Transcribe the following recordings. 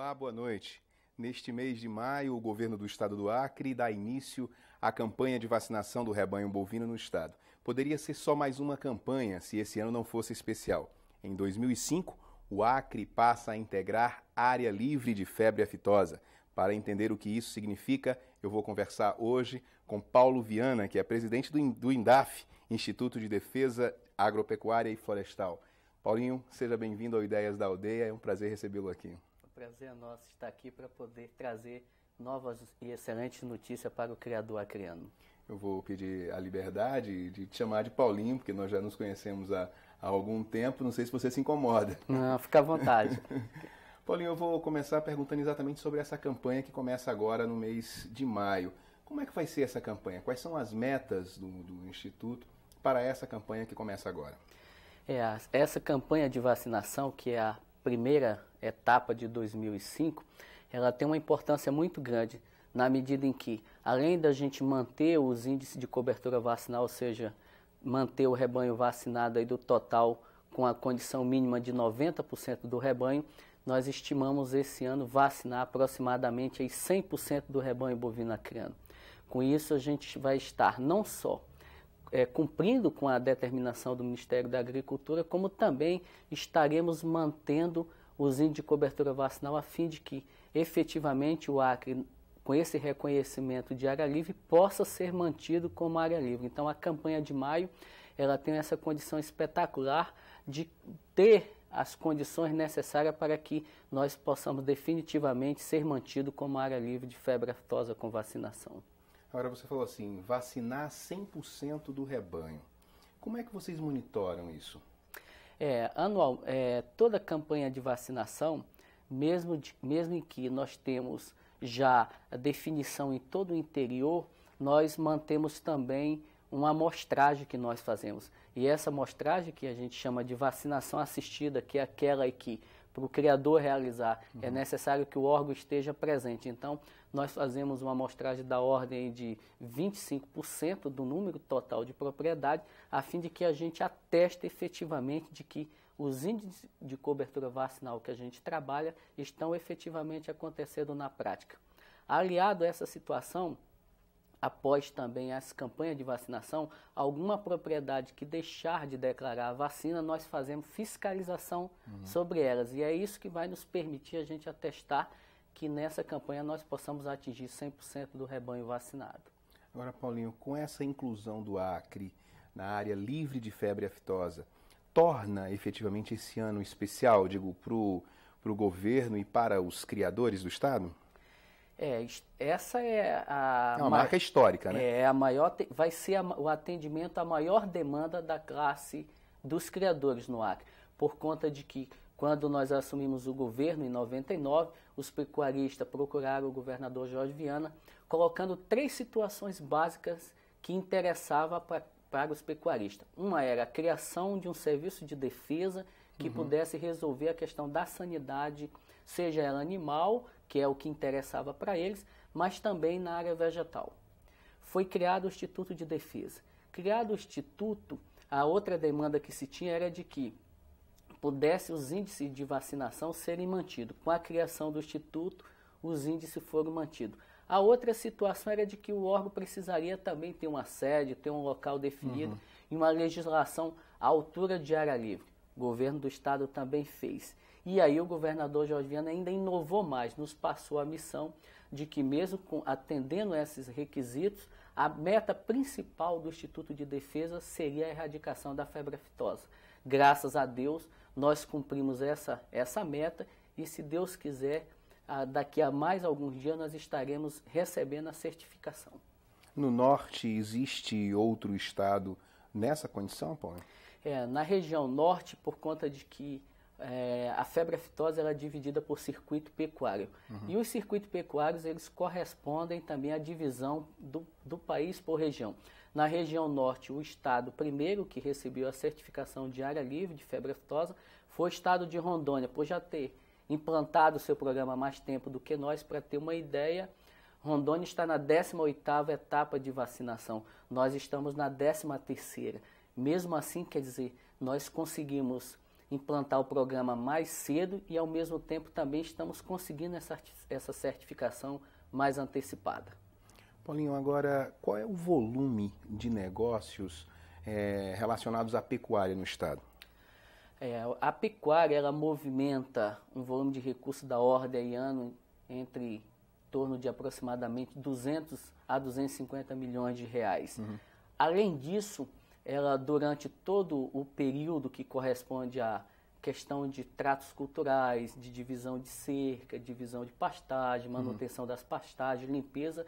Olá, boa noite. Neste mês de maio, o governo do estado do Acre dá início à campanha de vacinação do rebanho bovino no estado. Poderia ser só mais uma campanha se esse ano não fosse especial. Em 2005, o Acre passa a integrar área livre de febre aftosa. Para entender o que isso significa, eu vou conversar hoje com Paulo Viana, que é presidente do INDAF, Instituto de Defesa Agropecuária e Florestal. Paulinho, seja bem-vindo ao Ideias da Aldeia, é um prazer recebê-lo aqui. O prazer é nosso estar aqui para poder trazer novas e excelentes notícias para o criador acreano. Eu vou pedir a liberdade de te chamar de Paulinho, porque nós já nos conhecemos há algum tempo, não sei se você se incomoda. Não, fica à vontade. Paulinho, eu vou começar perguntando exatamente sobre essa campanha que começa agora no mês de maio. Como é que vai ser essa campanha? Quais são as metas do Instituto para essa campanha que começa agora? Essa campanha de vacinação, que é a primeira etapa de 2005, ela tem uma importância muito grande na medida em que, além da gente manter os índices de cobertura vacinal, ou seja, manter o rebanho vacinado aí do total com a condição mínima de 90% do rebanho, nós estimamos esse ano vacinar aproximadamente aí 100% do rebanho bovino acreano. Com isso, a gente vai estar não só cumprindo com a determinação do Ministério da Agricultura, como também estaremos mantendo os índices de cobertura vacinal a fim de que, efetivamente, o Acre, com esse reconhecimento de área livre, possa ser mantido como área livre. Então, a campanha de maio, ela tem essa condição espetacular de ter as condições necessárias para que nós possamos definitivamente ser mantido como área livre de febre aftosa com vacinação. Agora você falou assim, vacinar 100% do rebanho. Como é que vocês monitoram isso? Toda campanha de vacinação, mesmo em que nós temos já a definição em todo o interior, nós mantemos também uma amostragem que nós fazemos. E essa amostragem que a gente chama de vacinação assistida, que é aquela que para o criador realizar é necessário que o órgão esteja presente. Então, nós fazemos uma amostragem da ordem de 25% do número total de propriedade, a fim de que a gente ateste efetivamente de que os índices de cobertura vacinal que a gente trabalha estão efetivamente acontecendo na prática. Aliado a essa situação, após também essa campanha de vacinação, alguma propriedade que deixar de declarar a vacina, nós fazemos fiscalização sobre elas. E é isso que vai nos permitir a gente atestar que nessa campanha nós possamos atingir 100% do rebanho vacinado. Agora, Paulinho, com essa inclusão do Acre na área livre de febre aftosa, torna efetivamente esse ano especial, digo, para o governo e para os criadores do Estado? Essa é uma marca histórica, né? Vai ser o atendimento à maior demanda da classe dos criadores no Acre, por conta de que, quando nós assumimos o governo em 99, os pecuaristas procuraram o governador Jorge Viana, colocando 3 situações básicas que interessavam para os pecuaristas. Uma era a criação de um serviço de defesa que pudesse resolver a questão da sanidade, seja ela animal, que é o que interessava para eles, mas também na área vegetal. Foi criado o Instituto de Defesa. Criado o Instituto, a outra demanda que se tinha era de que pudesse os índices de vacinação serem mantidos. Com a criação do Instituto, os índices foram mantidos. A outra situação era de que o órgão precisaria também ter uma sede, ter um local definido e uma legislação à altura de área livre. O governo do estado também fez. E aí o governador Jorge Viana ainda inovou mais, nos passou a missão de que mesmo atendendo esses requisitos, a meta principal do Instituto de Defesa seria a erradicação da febre aftosa. Graças a Deus, nós cumprimos essa meta e, se Deus quiser, daqui a mais alguns dias nós estaremos recebendo a certificação. No norte existe outro estado nessa condição, Paulo? Na região norte, por conta de que a febre aftosa ela é dividida por circuito pecuário. E os circuitos pecuários eles correspondem também à divisão do país por região. Na região norte, o estado primeiro que recebeu a certificação de área livre de febre aftosa foi o estado de Rondônia, por já ter implantado o seu programa há mais tempo do que nós. Para ter uma ideia, Rondônia está na 18ª etapa de vacinação, nós estamos na 13ª. Mesmo assim, quer dizer, nós conseguimos implantar o programa mais cedo e, ao mesmo tempo, também estamos conseguindo essa certificação mais antecipada. Paulinho, agora, qual é o volume de negócios relacionados à pecuária no estado? A pecuária, ela movimenta um volume de recursos da ordem ano entre em torno de aproximadamente 200 a 250 milhões de reais. Além disso, ela, durante todo o período que corresponde à questão de tratos culturais, de divisão de cerca, divisão de pastagem, manutenção das pastagens, limpeza,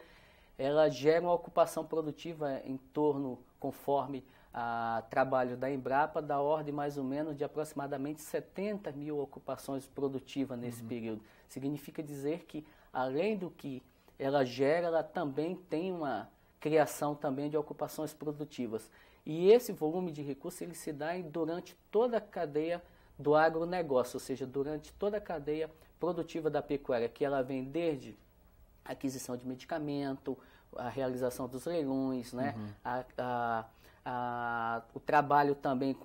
ela gera uma ocupação produtiva em torno, conforme a trabalho da Embrapa, da ordem mais ou menos de aproximadamente 70 mil ocupações produtivas nesse período. Significa dizer que, além do que ela gera, ela também tem uma criação também de ocupações produtivas. E esse volume de recursos ele se dá durante toda a cadeia do agronegócio, ou seja, durante toda a cadeia produtiva da pecuária, que ela vem desde a aquisição de medicamento, a realização dos leilões, né? O trabalho também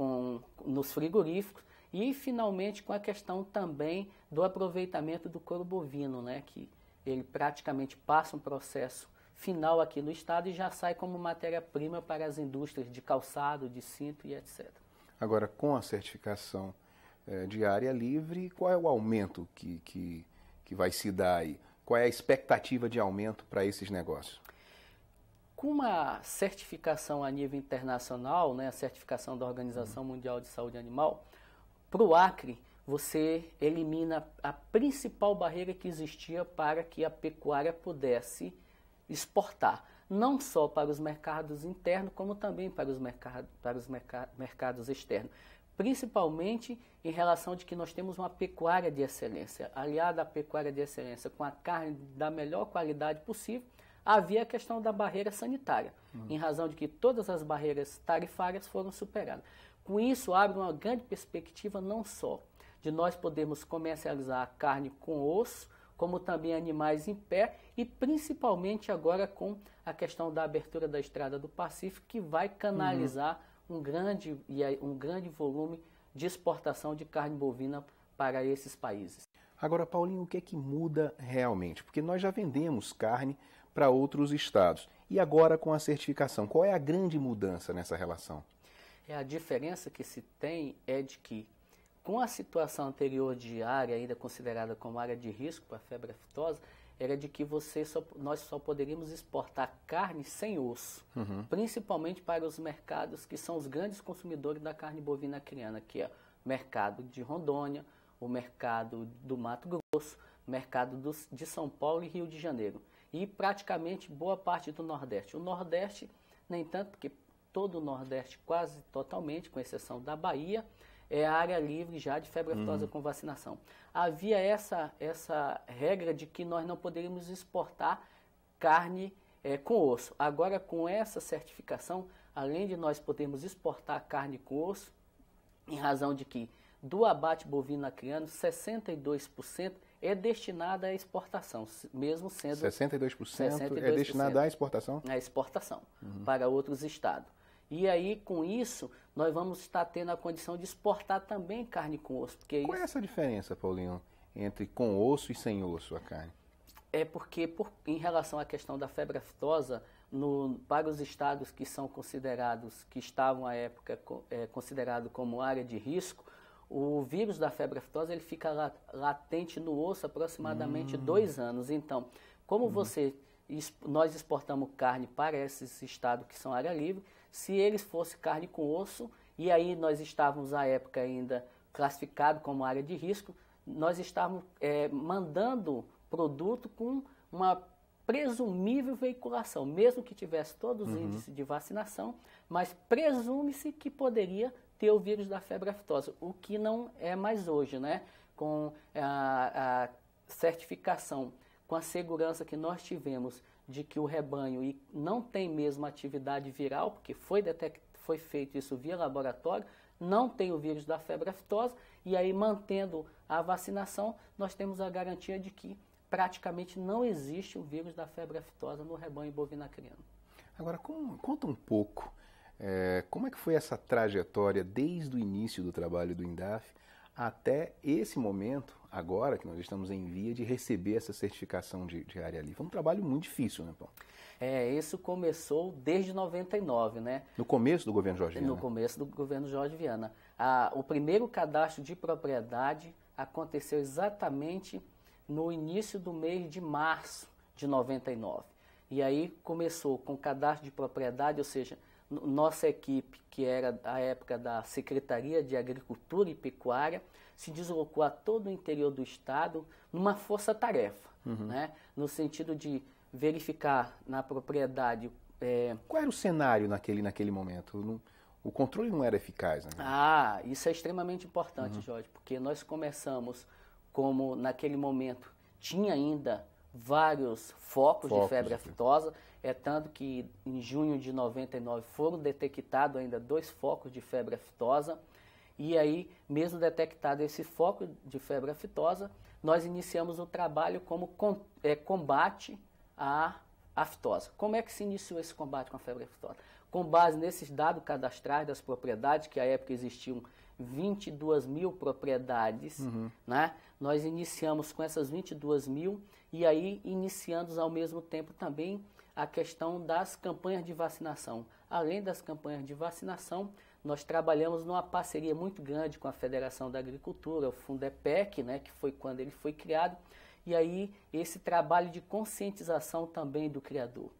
nos frigoríficos e, finalmente, com a questão também do aproveitamento do couro bovino, né? Que ele praticamente passa um processo final aqui no estado e já sai como matéria-prima para as indústrias de calçado, de cinto e etc. Agora, com a certificação de área livre, qual é o aumento que vai se dar aí? Qual é a expectativa de aumento para esses negócios? Com uma certificação a nível internacional, né, a certificação da Organização Mundial de Saúde Animal, para o Acre, você elimina a principal barreira que existia para que a pecuária pudesse exportar, não só para os mercados internos, como também para os mercados externos. Principalmente em relação de que nós temos uma pecuária de excelência. Aliada à pecuária de excelência com a carne da melhor qualidade possível, havia a questão da barreira sanitária, em razão de que todas as barreiras tarifárias foram superadas. Com isso, abre uma grande perspectiva não só de nós podermos comercializar a carne com osso, como também animais em pé e principalmente agora com a questão da abertura da Estrada do Pacífico, que vai canalizar um grande volume de exportação de carne bovina para esses países. Agora, Paulinho, o que é que muda realmente? Porque nós já vendemos carne para outros estados. E agora com a certificação, qual é a grande mudança nessa relação? A diferença que se tem é de que, com a situação anterior de área, ainda considerada como área de risco para a febre aftosa, era de que nós só poderíamos exportar carne sem osso, principalmente para os mercados que são os grandes consumidores da carne bovina acriana, que é o mercado de Rondônia, o mercado do Mato Grosso, o mercado de São Paulo e Rio de Janeiro. E praticamente boa parte do Nordeste. O Nordeste, nem tanto, porque todo o Nordeste, quase totalmente, com exceção da Bahia, é a área livre já de febre aftosa com vacinação. Havia essa regra de que nós não poderíamos exportar carne com osso. Agora, com essa certificação, além de nós podermos exportar carne com osso, em razão de que do abate bovino acriano, 62% é destinado à exportação, mesmo sendo... 62% é destinado à exportação? À exportação, para outros estados. E aí, com isso, nós vamos estar tendo a condição de exportar também carne com osso. Porque Qual é essa diferença, Paulinho, entre com osso e sem osso a carne? É porque, em relação à questão da febre aftosa, para os estados que são considerados, que estavam à época considerados como área de risco, o vírus da febre aftosa ele fica latente no osso aproximadamente 2 anos. Então, como nós exportamos carne para esses estados que são área livre, se eles fossem carne com osso, e aí nós estávamos à época ainda classificado como área de risco, nós estávamos mandando produto com uma presumível veiculação, mesmo que tivesse todos os índices de vacinação, mas presume-se que poderia ter o vírus da febre aftosa, o que não é mais hoje, né? Com a certificação, com a segurança que nós tivemos de que o rebanho não tem mesmo atividade viral, porque foi feito isso via laboratório, não tem o vírus da febre aftosa, e aí mantendo a vacinação, nós temos a garantia de que praticamente não existe o vírus da febre aftosa no rebanho bovino acriano. Agora, conta um pouco, como é que foi essa trajetória desde o início do trabalho do INDAF até esse momento, agora que nós estamos em via de receber essa certificação de área livre. Foi um trabalho muito difícil, né, Paulo? Isso começou desde 99, né? No começo do governo Jorge Viana? No começo do governo Jorge Viana. O primeiro cadastro de propriedade aconteceu exatamente no início do mês de março de 99. E aí começou com o cadastro de propriedade, ou seja, nossa equipe, que era a época da Secretaria de Agricultura e Pecuária, se deslocou a todo o interior do estado numa força-tarefa, né? No sentido de verificar na propriedade... Qual era o cenário naquele momento? O controle não era eficaz, né? Isso é extremamente importante, Jorge, porque nós começamos como naquele momento tinha ainda vários focos de febre aftosa, tanto que em junho de 99 foram detectados ainda 2 focos de febre aftosa, e aí, mesmo detectado esse foco de febre aftosa, nós iniciamos o trabalho como combate à aftose. Como é que se iniciou esse combate com a febre aftosa? Com base nesses dados cadastrais das propriedades, que à época existiam 22 mil propriedades, né? Nós iniciamos com essas 22 mil e aí iniciamos ao mesmo tempo também a questão das campanhas de vacinação. Além das campanhas de vacinação, nós trabalhamos numa parceria muito grande com a Federação da Agricultura, o Fundepec, né, que foi quando ele foi criado, e aí esse trabalho de conscientização também do criador.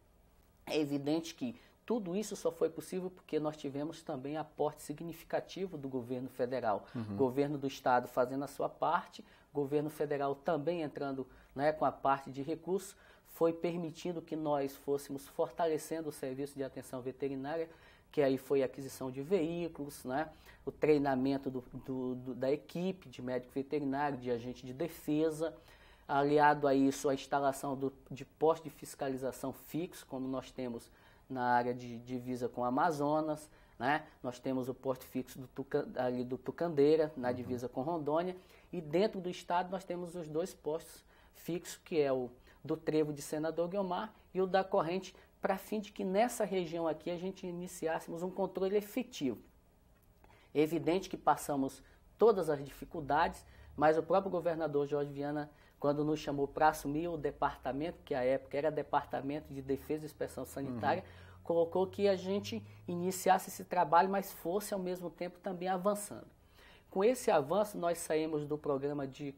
É evidente que tudo isso só foi possível porque nós tivemos também aporte significativo do governo federal. Governo do estado fazendo a sua parte, governo federal também entrando, né, com a parte de recursos, foi permitindo que nós fôssemos fortalecendo o serviço de atenção veterinária, que aí foi a aquisição de veículos, né, o treinamento da equipe de médico veterinário, de agente de defesa, aliado a isso a instalação de postos de fiscalização fixos, como nós temos na área de divisa com o Amazonas, né? Nós temos o posto fixo ali do Tucandeira, na divisa com Rondônia, e dentro do estado nós temos os 2 postos fixos, que é o do Trevo de Senador Guiomar e o da Corrente, para fim de que nessa região aqui a gente iniciássemos um controle efetivo. É evidente que passamos todas as dificuldades, mas o próprio governador Jorge Viana, quando nos chamou para assumir o departamento, que à época era Departamento de Defesa e Inspeção Sanitária, colocou que a gente iniciasse esse trabalho, mas fosse ao mesmo tempo também avançando. Com esse avanço, nós saímos do programa de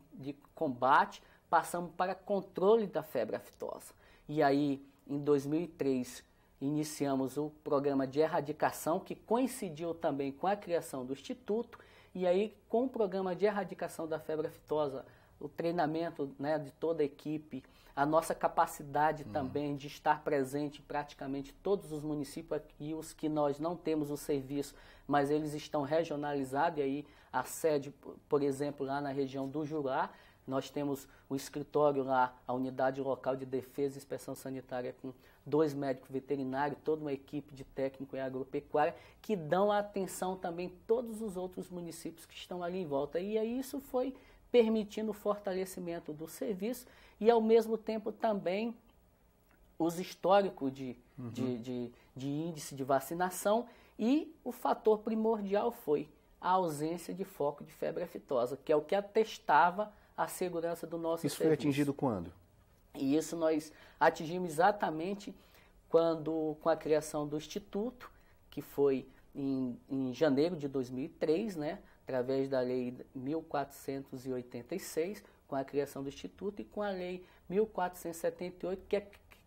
combate, passamos para controle da febre aftosa. E aí, em 2003, iniciamos o programa de erradicação, que coincidiu também com a criação do Instituto, e aí, com o programa de erradicação da febre aftosa, o treinamento, né, de toda a equipe, a nossa capacidade também de estar presente em praticamente todos os municípios aqui, os que nós não temos o serviço, mas eles estão regionalizados, e aí a sede, por exemplo, lá na região do Jurá, nós temos o escritório lá, a Unidade Local de Defesa e Inspeção Sanitária, com 2 médicos veterinários, toda uma equipe de técnico em agropecuária, que dão atenção também a todos os outros municípios que estão ali em volta. E aí isso foi permitindo o fortalecimento do serviço e, ao mesmo tempo, também os históricos de índice de vacinação, e o fator primordial foi a ausência de foco de febre aftosa, que é o que atestava a segurança do nosso serviço. Isso foi atingido quando? E isso nós atingimos exatamente quando, com a criação do Instituto, que foi em janeiro de 2003, né, através da Lei 1486, com a criação do Instituto, e com a Lei 1478, que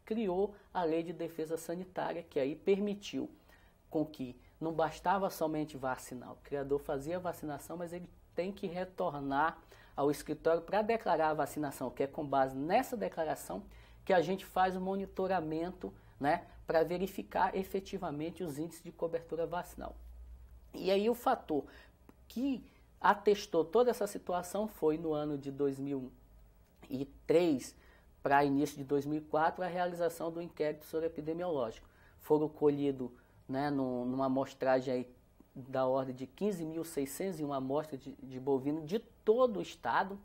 criou a Lei de Defesa Sanitária, que aí permitiu com que não bastava somente vacinar. O criador fazia a vacinação, mas ele tem que retornar ao escritório para declarar a vacinação, que é com base nessa declaração que a gente faz o monitoramento, né, para verificar efetivamente os índices de cobertura vacinal. E aí o fator que atestou toda essa situação foi no ano de 2003 para início de 2004 a realização do inquérito soroepidemiológico. Foram colhidos, né, numa amostragem aí da ordem de 15.601 amostras de bovino de todo o estado.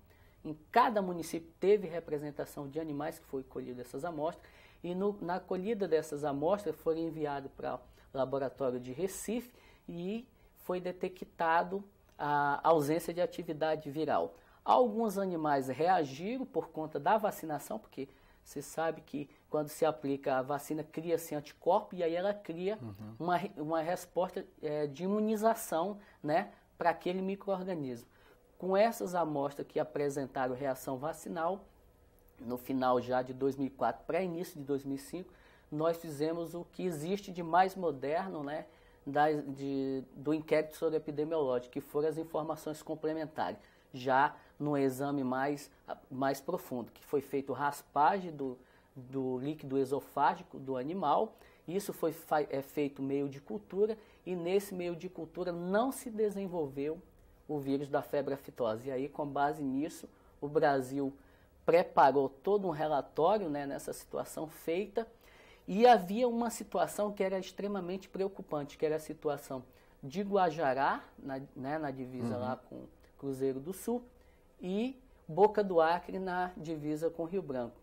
Em cada município teve representação de animais que foi colhida essas amostras, e na colhida dessas amostras foram enviadas para o laboratório de Recife e foi detectado a ausência de atividade viral. Alguns animais reagiram por conta da vacinação, porque você sabe que quando se aplica a vacina, cria-se anticorpo e aí ela cria uma resposta de imunização, né, para aquele micro-organismo. Com essas amostras que apresentaram reação vacinal, no final já de 2004 para início de 2005, nós fizemos o que existe de mais moderno, né, do inquérito soroepidemiológico, que foram as informações complementares, já no exame mais profundo, que foi feito raspagem do líquido esofágico do animal. Isso foi feito meio de cultura, e nesse meio de cultura não se desenvolveu o vírus da febre aftosa. E aí, com base nisso, o Brasil preparou todo um relatório, né, nessa situação feita, e havia uma situação que era extremamente preocupante, que era a situação de Guajará, na divisa lá com Cruzeiro do Sul, e Boca do Acre, na divisa com Rio Branco.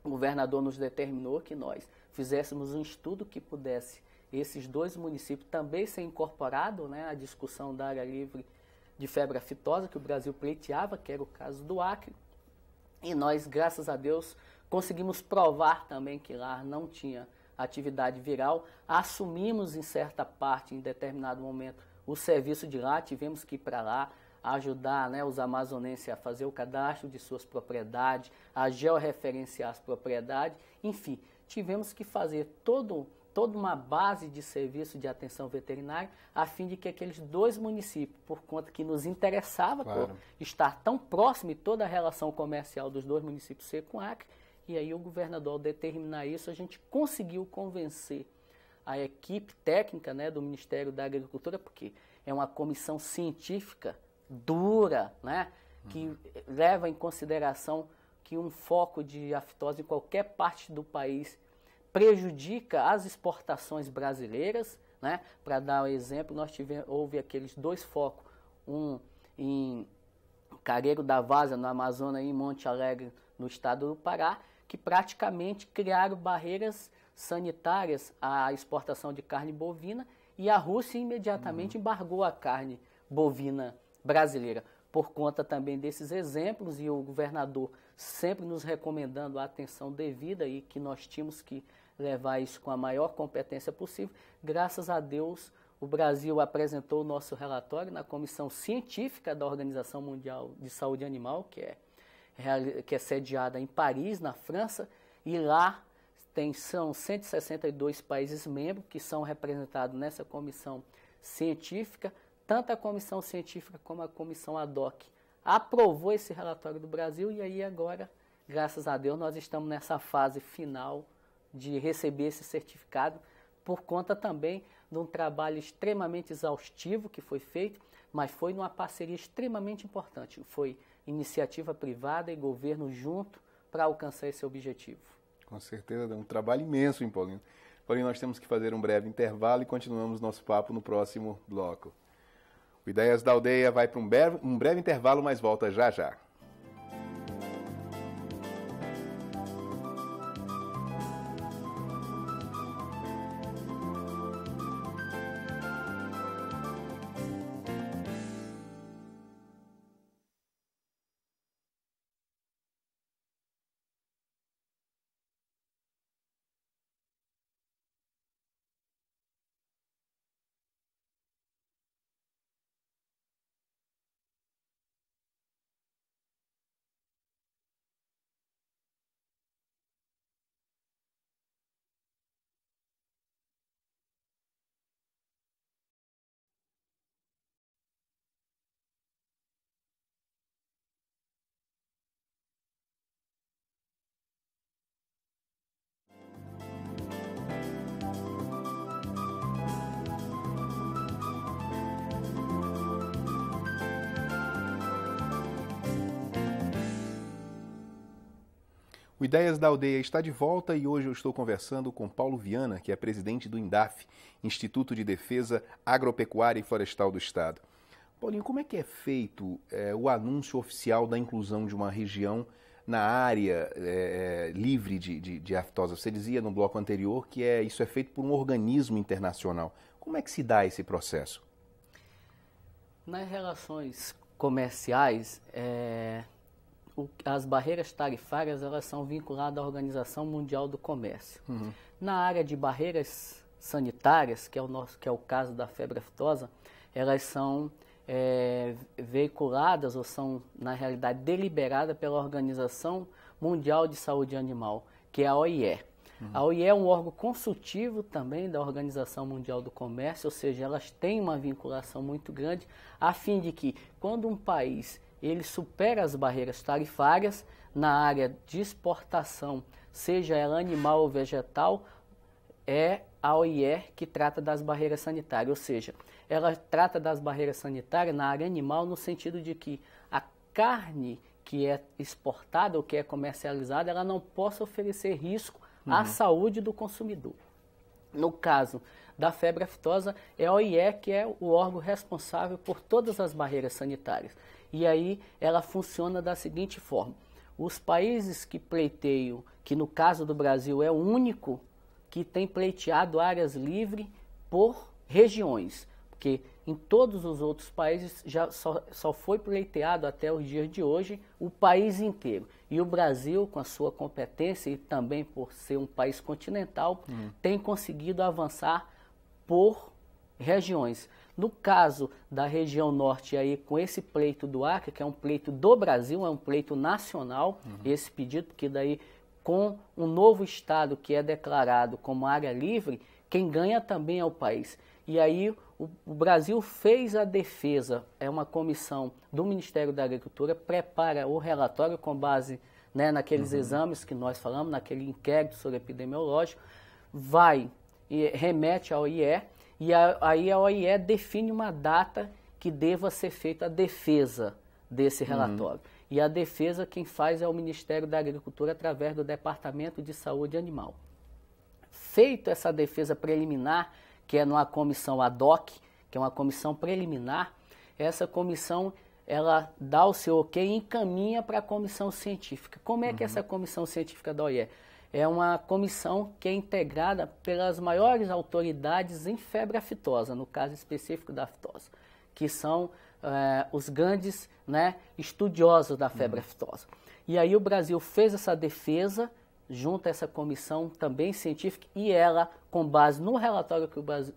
O governador nos determinou que nós fizéssemos um estudo que pudesse esses dois municípios também ser incorporados, né, à discussão da área livre de febre aftosa que o Brasil pleiteava, que era o caso do Acre. E nós, graças a Deus, conseguimos provar também que lá não tinha atividade viral. Assumimos em certa parte, em determinado momento, o serviço de lá, tivemos que ir para lá ajudar, né, os amazonenses a fazer o cadastro de suas propriedades, a georreferenciar as propriedades, enfim, tivemos que fazer toda uma base de serviço de atenção veterinária a fim de que aqueles dois municípios, por conta que nos interessava por estar tão próximo e toda a relação comercial dos dois municípios ser com Acre, e aí o governador, ao determinar isso, a gente conseguiu convencer a equipe técnica, né, do Ministério da Agricultura, porque é uma comissão científica dura, né, que leva em consideração que um foco de aftosa em qualquer parte do país prejudica as exportações brasileiras, né? Para dar um exemplo, houve aqueles dois focos, um em Careiro da Várzea, no Amazonas, e em Monte Alegre, no estado do Pará, que praticamente criaram barreiras sanitárias à exportação de carne bovina, e a Rússia imediatamente embargou a carne bovina brasileira. Por conta também desses exemplos, e o governador sempre nos recomendando a atenção devida e que nós tínhamos que levar isso com a maior competência possível, graças a Deus o Brasil apresentou o nosso relatório na Comissão Científica da Organização Mundial de Saúde Animal, que é sediada em Paris, na França, e lá são 162 países membros que são representados nessa comissão científica. Tanto a comissão científica como a comissão ad hoc aprovou esse relatório do Brasil, e aí agora, graças a Deus, nós estamos nessa fase final de receber esse certificado, por conta também de um trabalho extremamente exaustivo que foi feito, mas foi numa parceria extremamente importante. Foi iniciativa privada e governo junto para alcançar esse objetivo. Com certeza, é um trabalho imenso, hein, Paulinho? Paulinho, nós temos que fazer um breve intervalo e continuamos nosso papo no próximo bloco. O Ideias da Aldeia vai para um breve intervalo, mas volta já já. O Ideias da Aldeia está de volta e hoje eu estou conversando com Paulo Viana, que é presidente do INDAF, Instituto de Defesa Agropecuária e Florestal do Estado. Paulinho, como é que é feito o anúncio oficial da inclusão de uma região na área livre de aftosa? Você dizia no bloco anterior que isso é feito por um organismo internacional. Como é que se dá esse processo? Nas relações comerciais, as barreiras tarifárias elas são vinculadas à Organização Mundial do Comércio. Na área de barreiras sanitárias, que é o caso da febre aftosa, elas são veiculadas ou são, na realidade, deliberadas pela Organização Mundial de Saúde Animal, que é a OIE. A OIE é um órgão consultivo também da Organização Mundial do Comércio, ou seja, elas têm uma vinculação muito grande, a fim de que, quando um país ele supera as barreiras tarifárias na área de exportação, seja ela animal ou vegetal, é a OIE que trata das barreiras sanitárias, ou seja, ela trata das barreiras sanitárias na área animal no sentido de que a carne que é exportada ou que é comercializada, ela não possa oferecer risco à saúde do consumidor. No caso da febre aftosa, é a OIE que é o órgão responsável por todas as barreiras sanitárias. E aí ela funciona da seguinte forma: os países que pleiteiam, que no caso do Brasil é o único que tem pleiteado áreas livres por regiões, porque em todos os outros países já só foi pleiteado até os dias de hoje o país inteiro. E o Brasil, com a sua competência e também por ser um país continental, tem conseguido avançar por regiões. No caso da região norte, aí, com esse pleito do Acre, que é um pleito do Brasil, é um pleito nacional, esse pedido, porque daí com um novo estado que é declarado como área livre, quem ganha também é o país. E aí o Brasil fez a defesa, é uma comissão do Ministério da Agricultura, prepara o relatório com base, né, naqueles exames que nós falamos, naquele inquérito sobre epidemiológico, vai e remete à OIE, e aí a OIE define uma data que deva ser feita a defesa desse relatório. E a defesa quem faz é o Ministério da Agricultura através do Departamento de Saúde Animal. Feito essa defesa preliminar, que é numa comissão ad hoc, que é uma comissão preliminar, essa comissão ela dá o seu ok e encaminha para a comissão científica. Como é que essa comissão científica da OIE? É uma comissão que é integrada pelas maiores autoridades em febre aftosa, no caso específico da aftosa, que são os grandes, né, estudiosos da febre aftosa. E aí o Brasil fez essa defesa junto a essa comissão também científica e ela, com base no relatório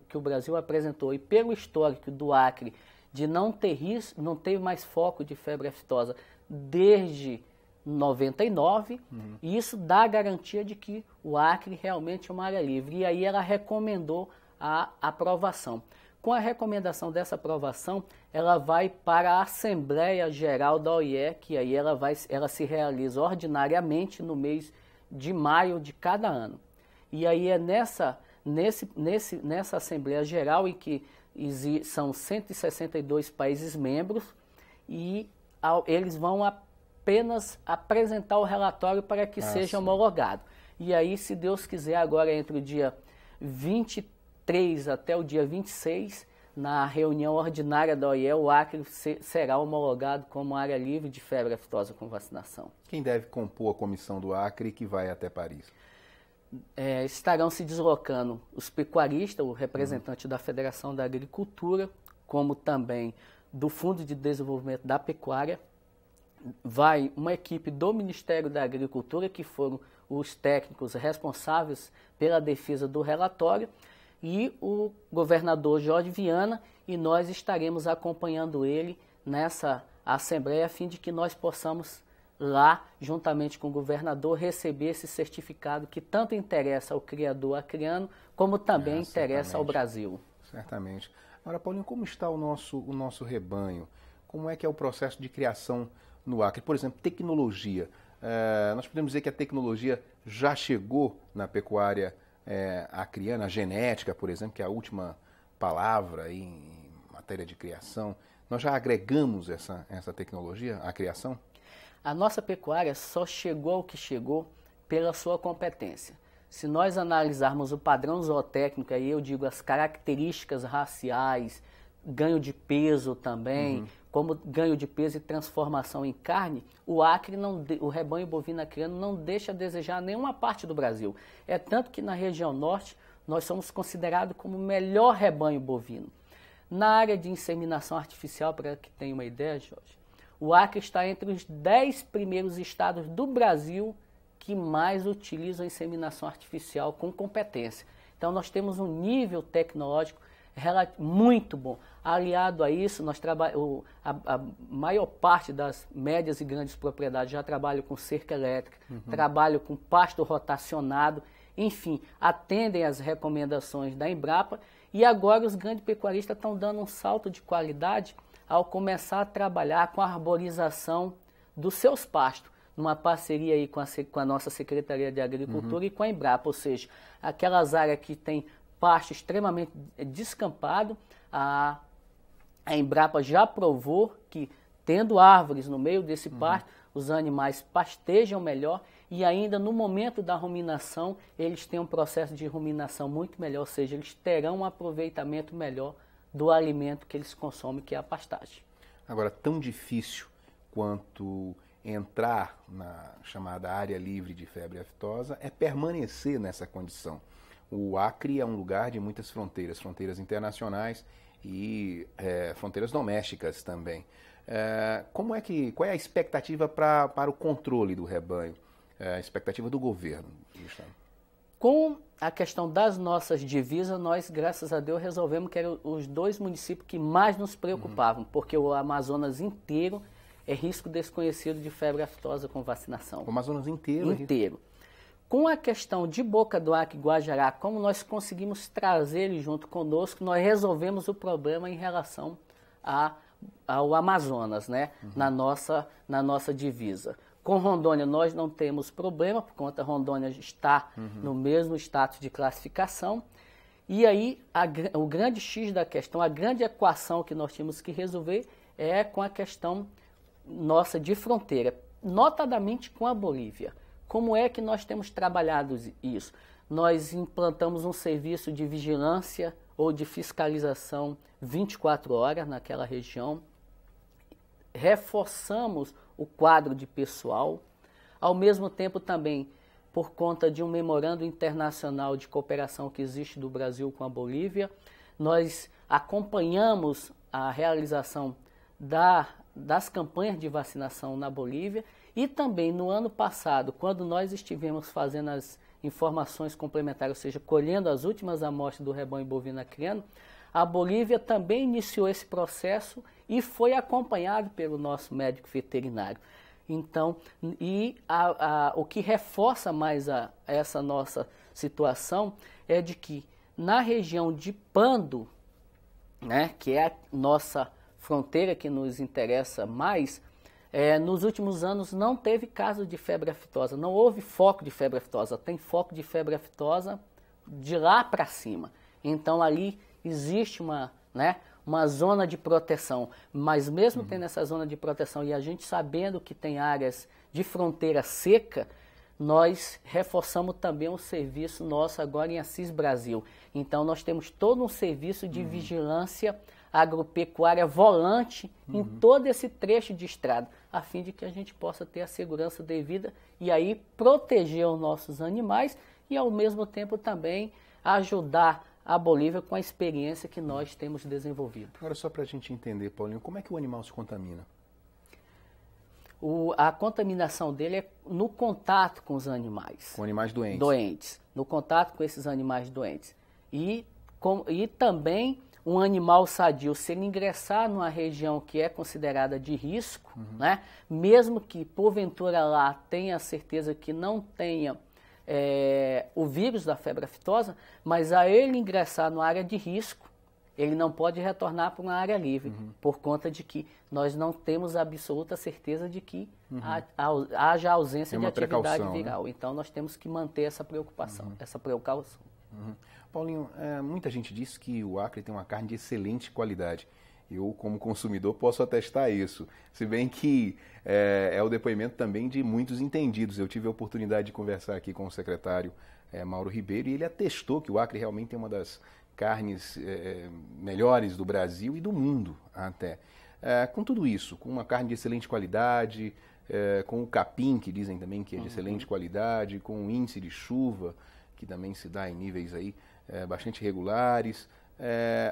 que o Brasil apresentou e pelo histórico do Acre de não ter risco, não ter mais foco de febre aftosa desde 99, e isso dá a garantia de que o Acre realmente é uma área livre. E aí ela recomendou a aprovação. Com a recomendação dessa aprovação, ela vai para a Assembleia Geral da OIE, que aí ela se realiza ordinariamente no mês de maio de cada ano. E aí é nessa Assembleia Geral em que são 162 países membros e eles vão apenas apresentar o relatório para que seja homologado. E aí, se Deus quiser, agora entre o dia 23 até o dia 26, na reunião ordinária da OIE, o Acre será homologado como área livre de febre aftosa com vacinação. Quem deve compor a comissão do Acre que vai até Paris? Estarão se deslocando os pecuaristas, o representante da Federação da Agricultura, como também do Fundo de Desenvolvimento da Pecuária. Vai uma equipe do Ministério da Agricultura, que foram os técnicos responsáveis pela defesa do relatório, e o governador Jorge Viana, e nós estaremos acompanhando ele nessa assembleia, a fim de que nós possamos lá, juntamente com o governador, receber esse certificado que tanto interessa ao criador acreano, como também interessa ao Brasil. Certamente. Agora, Paulinho, como está o nosso rebanho? Como é que é o processo de criação no Acre? Por exemplo, tecnologia. Nós podemos dizer que a tecnologia já chegou na pecuária acreana, a genética, por exemplo, que é a última palavra em matéria de criação. Nós já agregamos essa tecnologia à criação? A nossa pecuária só chegou ao que chegou pela sua competência. Se nós analisarmos o padrão zootécnico, aí eu digo as características raciais, ganho de peso também, como ganho de peso e transformação em carne, o Acre, o rebanho bovino acreano não deixa a desejar nenhuma parte do Brasil. É tanto que na região norte nós somos considerados como o melhor rebanho bovino. Na área de inseminação artificial, para que tenha uma ideia, Jorge, o Acre está entre os 10 primeiros estados do Brasil que mais utilizam a inseminação artificial com competência. Então, nós temos um nível tecnológico muito bom. Aliado a isso, a maior parte das médias e grandes propriedades já trabalham com cerca elétrica, trabalham com pasto rotacionado, enfim, atendem às recomendações da Embrapa, e agora os grandes pecuaristas estão dando um salto de qualidade ao começar a trabalhar com a arborização dos seus pastos, numa parceria aí com a nossa Secretaria de Agricultura e com a Embrapa, ou seja, aquelas áreas que tem pasto extremamente descampado, a Embrapa já provou que, tendo árvores no meio desse pasto, os animais pastejam melhor, e ainda no momento da ruminação, eles têm um processo de ruminação muito melhor, ou seja, eles terão um aproveitamento melhor do alimento que eles consomem, que é a pastagem. Agora, tão difícil quanto entrar na chamada área livre de febre aftosa é permanecer nessa condição. O Acre é um lugar de muitas fronteiras, fronteiras internacionais e fronteiras domésticas também. Qual é a expectativa para o controle do rebanho? A expectativa do governo do estado? Com a questão das nossas divisas, nós, graças a Deus, resolvemos que eram os 2 municípios que mais nos preocupavam, porque o Amazonas inteiro é risco desconhecido de febre aftosa com vacinação. O Amazonas inteiro? Inteiro. Com a questão de Boca do Acre e Guajará, como nós conseguimos trazer ele junto conosco, nós resolvemos o problema em relação ao Amazonas, né? Na nossa divisa. Com Rondônia nós não temos problema, por conta Rondônia está no mesmo status de classificação. E aí o grande X da questão, a grande equação que nós tínhamos que resolver é com a questão nossa de fronteira, notadamente com a Bolívia. Como é que nós temos trabalhado isso? Nós implantamos um serviço de vigilância ou de fiscalização 24 horas naquela região, reforçamos o quadro de pessoal, ao mesmo tempo também, por conta de um memorando internacional de cooperação que existe do Brasil com a Bolívia, nós acompanhamos a realização das campanhas de vacinação na Bolívia, e também no ano passado, quando nós estivemos fazendo as informações complementares, ou seja, colhendo as últimas amostras do rebanho bovino acriano, a Bolívia também iniciou esse processo e foi acompanhado pelo nosso médico veterinário. Então, o que reforça mais essa nossa situação é de que na região de Pando, né, que é a nossa fronteira que nos interessa mais, nos últimos anos não teve caso de febre aftosa, não houve foco de febre aftosa, tem foco de febre aftosa de lá para cima. Então ali existe uma zona de proteção, mas mesmo tendo essa zona de proteção e a gente sabendo que tem áreas de fronteira seca, nós reforçamos também o serviço nosso agora em Assis Brasil. Então nós temos todo um serviço de vigilância agropecuária volante em todo esse trecho de estrada, a fim de que a gente possa ter a segurança devida e aí proteger os nossos animais e ao mesmo tempo também ajudar a Bolívia com a experiência que nós temos desenvolvido. Agora só para a gente entender, Paulinho, como é que o animal se contamina? A contaminação dele é no contato com os animais. Com animais doentes? Doentes, no contato com esses animais doentes. E também um animal sadio, se ele ingressar numa região que é considerada de risco, né, mesmo que porventura lá tenha certeza que não tenha o vírus da febre aftosa, mas a ele ingressar numa área de risco, ele não pode retornar para uma área livre, por conta de que nós não temos absoluta certeza de que haja ausência de atividade viral. Né? Então nós temos que manter essa preocupação, essa precaução. Paulinho, muita gente diz que o Acre tem uma carne de excelente qualidade. Eu, como consumidor, posso atestar isso. Se bem que é o depoimento também de muitos entendidos. Eu tive a oportunidade de conversar aqui com o secretário Mauro Ribeiro e ele atestou que o Acre realmente tem uma das carnes melhores do Brasil e do mundo até. Com tudo isso, com uma carne de excelente qualidade, com o capim, que dizem também que é de excelente qualidade, com o índice de chuva, que também se dá em níveis aí bastante regulares,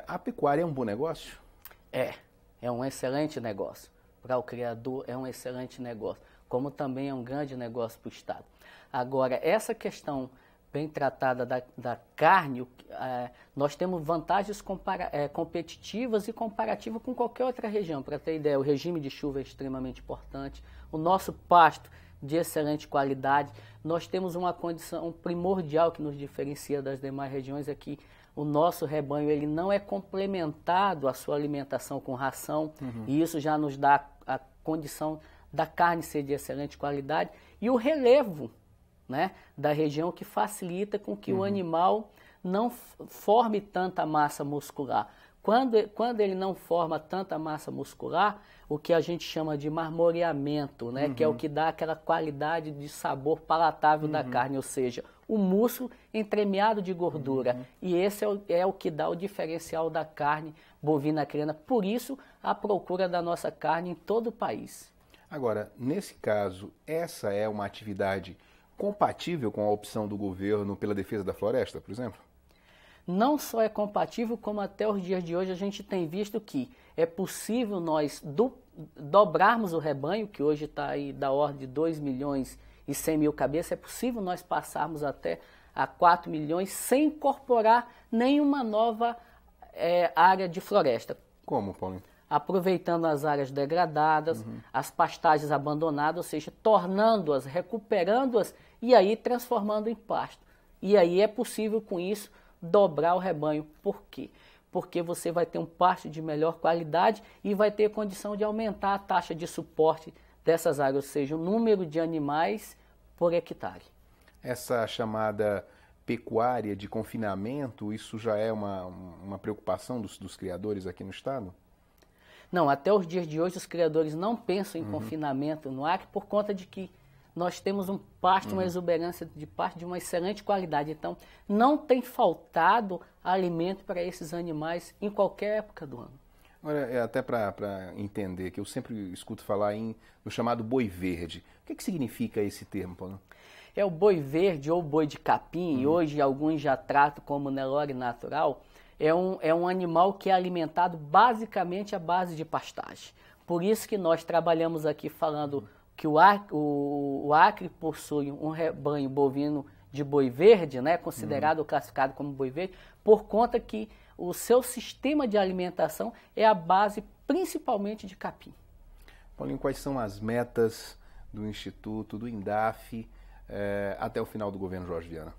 A pecuária é um bom negócio? É um excelente negócio. Para o criador é um excelente negócio, como também é um grande negócio para o Estado. Agora, essa questão bem tratada da carne, nós temos vantagens competitivas e comparativas com qualquer outra região. Para ter ideia, o regime de chuva é extremamente importante, o nosso pasto de excelente qualidade, nós temos uma condição primordial que nos diferencia das demais regiões, é que o nosso rebanho ele não é complementado à sua alimentação com ração, e isso já nos dá a condição da carne ser de excelente qualidade, e o relevo, né, da região que facilita com que o animal não forme tanta massa muscular. Quando ele não forma tanta massa muscular, o que a gente chama de marmoreamento, né, que é o que dá aquela qualidade de sabor palatável da carne, ou seja, o músculo entremeado de gordura. E esse é o que dá o diferencial da carne bovina criana. Por isso, a procura da nossa carne em todo o país. Agora, nesse caso, essa é uma atividade compatível com a opção do governo pela defesa da floresta, por exemplo? Não só é compatível, como até os dias de hoje a gente tem visto que é possível nós dobrarmos o rebanho, que hoje está aí da ordem de 2 milhões e 100 mil cabeças, é possível nós passarmos até a 4 milhões sem incorporar nenhuma nova área de floresta. Como, Paulinho? Aproveitando as áreas degradadas, as pastagens abandonadas, ou seja, tornando-as, recuperando-as e aí transformando em pasto. E aí é possível com isso dobrar o rebanho. Por quê? Porque você vai ter um pasto de melhor qualidade e vai ter condição de aumentar a taxa de suporte dessas áreas, ou seja, o número de animais por hectare. Essa chamada pecuária de confinamento, isso já é uma preocupação dos criadores aqui no estado? Não, até os dias de hoje os criadores não pensam em confinamento no Acre por conta de que nós temos um pasto, uma exuberância de pasto de uma excelente qualidade. Então, não tem faltado alimento para esses animais em qualquer época do ano. Olha, até para entender, que eu sempre escuto falar no chamado boi verde. O que significa esse termo, Paulo? É o boi verde ou boi de capim, e hoje alguns já tratam como Nelore natural. É um animal que é alimentado basicamente à base de pastagem. Por isso que nós trabalhamos aqui falando que o Acre possui um rebanho bovino de boi verde, né, considerado ou classificado como boi verde, por conta que o seu sistema de alimentação é a base principalmente de capim. Paulinho, quais são as metas do Instituto, do INDAF, até o final do governo Jorge Viana?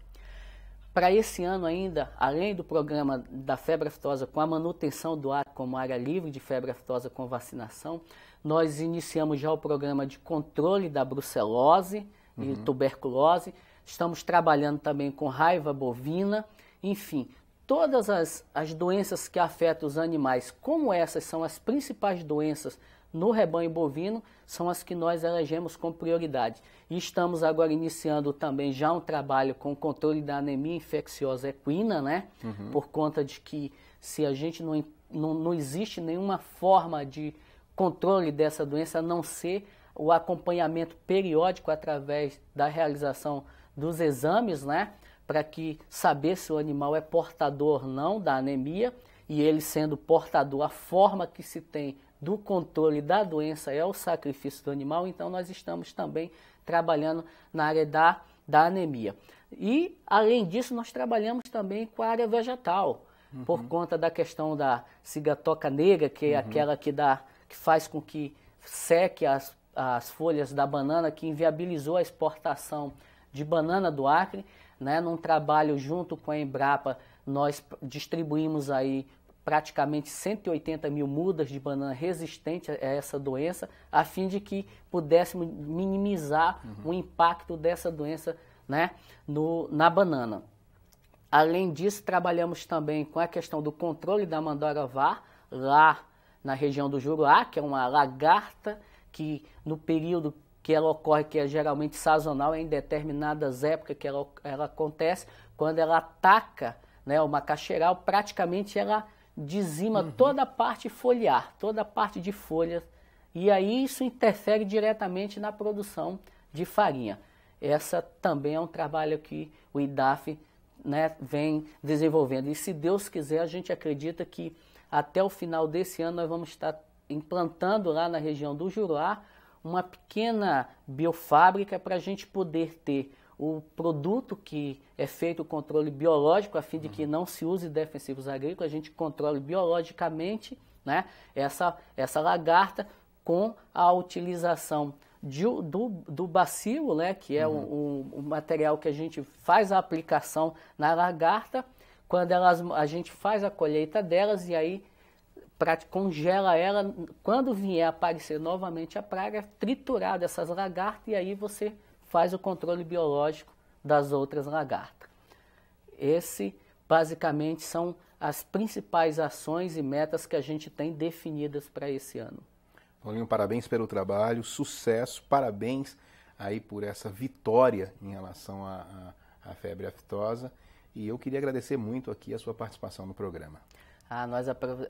Para esse ano ainda, além do programa da febre aftosa com a manutenção do Acre como área livre de febre aftosa com vacinação, nós iniciamos já o programa de controle da brucelose e tuberculose. Estamos trabalhando também com raiva bovina. Enfim, todas as doenças que afetam os animais, como essas são as principais doenças no rebanho bovino, são as que nós elegemos com prioridade. E estamos agora iniciando também já um trabalho com o controle da anemia infecciosa equina, né? Por conta de que se a gente não existe nenhuma forma de controle dessa doença, a não ser o acompanhamento periódico através da realização dos exames, né? Para que saber se o animal é portador ou não da anemia, e ele sendo portador, a forma que se tem do controle da doença é o sacrifício do animal. Então nós estamos também trabalhando na área da anemia. E além disso nós trabalhamos também com a área vegetal, por conta da questão da cigatoca negra, que é aquela que faz com que seque as folhas da banana, que inviabilizou a exportação de banana do Acre, né? Num trabalho junto com a Embrapa, nós distribuímos aí praticamente 180 mil mudas de banana resistente a essa doença, a fim de que pudéssemos minimizar o impacto dessa doença, né, na banana. Além disso, trabalhamos também com a questão do controle da mandorovar, lá na região do Juruá, que é uma lagarta que no período que ela ocorre, que é geralmente sazonal, em determinadas épocas que ela acontece, quando ela ataca, né, o macaxeral, praticamente ela dizima toda a parte foliar, toda a parte de folhas, e aí isso interfere diretamente na produção de farinha. Essa também é um trabalho que o IDAF né, vem desenvolvendo. E se Deus quiser, a gente acredita que até o final desse ano nós vamos estar implantando lá na região do Juruá uma pequena biofábrica para a gente poder ter o produto que é feito o controle biológico, a fim de que não se use defensivos agrícolas, a gente controle biologicamente, né, essa lagarta com a utilização do bacilo, né, que é o material que a gente faz a aplicação na lagarta, quando a gente faz a colheita delas e aí congela ela, quando vier aparecer novamente a praga, triturar dessas lagartas e aí você faz o controle biológico das outras lagartas. Esse, basicamente, são as principais ações e metas que a gente tem definidas para esse ano. Paulinho, parabéns pelo trabalho, sucesso, parabéns aí por essa vitória em relação à febre aftosa. E eu queria agradecer muito aqui a sua participação no programa.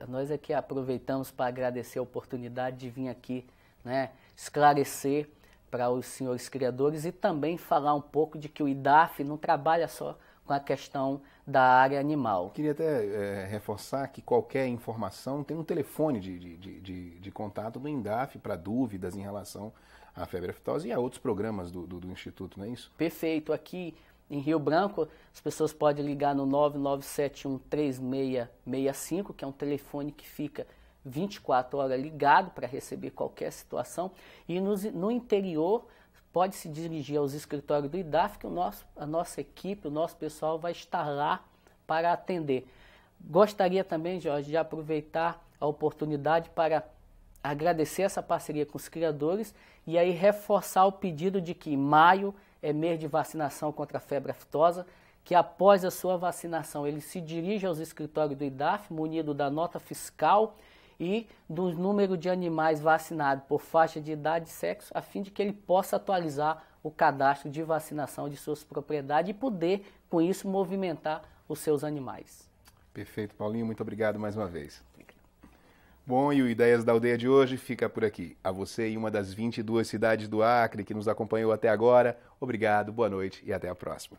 Nós aqui aproveitamos para agradecer a oportunidade de vir aqui, né, esclarecer para os senhores criadores e também falar um pouco de que o IDAF não trabalha só com a questão da área animal. Queria até reforçar que qualquer informação tem um telefone de contato do INDAF para dúvidas em relação à febre aftosa e a outros programas do Instituto, não é isso? Perfeito. Aqui em Rio Branco, as pessoas podem ligar no 99713665, que é um telefone que fica 24 horas ligado para receber qualquer situação. E no interior, pode se dirigir aos escritórios do IDAF, que a nossa equipe, o nosso pessoal vai estar lá para atender. Gostaria também, Jorge, de aproveitar a oportunidade para agradecer essa parceria com os criadores e aí reforçar o pedido de que maio é mês de vacinação contra a febre aftosa, que após a sua vacinação ele se dirige aos escritórios do IDAF, munido da nota fiscal e do número de animais vacinados por faixa de idade e sexo, a fim de que ele possa atualizar o cadastro de vacinação de suas propriedades e poder, com isso, movimentar os seus animais. Perfeito, Paulinho. Muito obrigado mais uma vez. Bom, e o Ideias da Aldeia de hoje fica por aqui. A você em uma das 22 cidades do Acre que nos acompanhou até agora, obrigado, boa noite e até a próxima.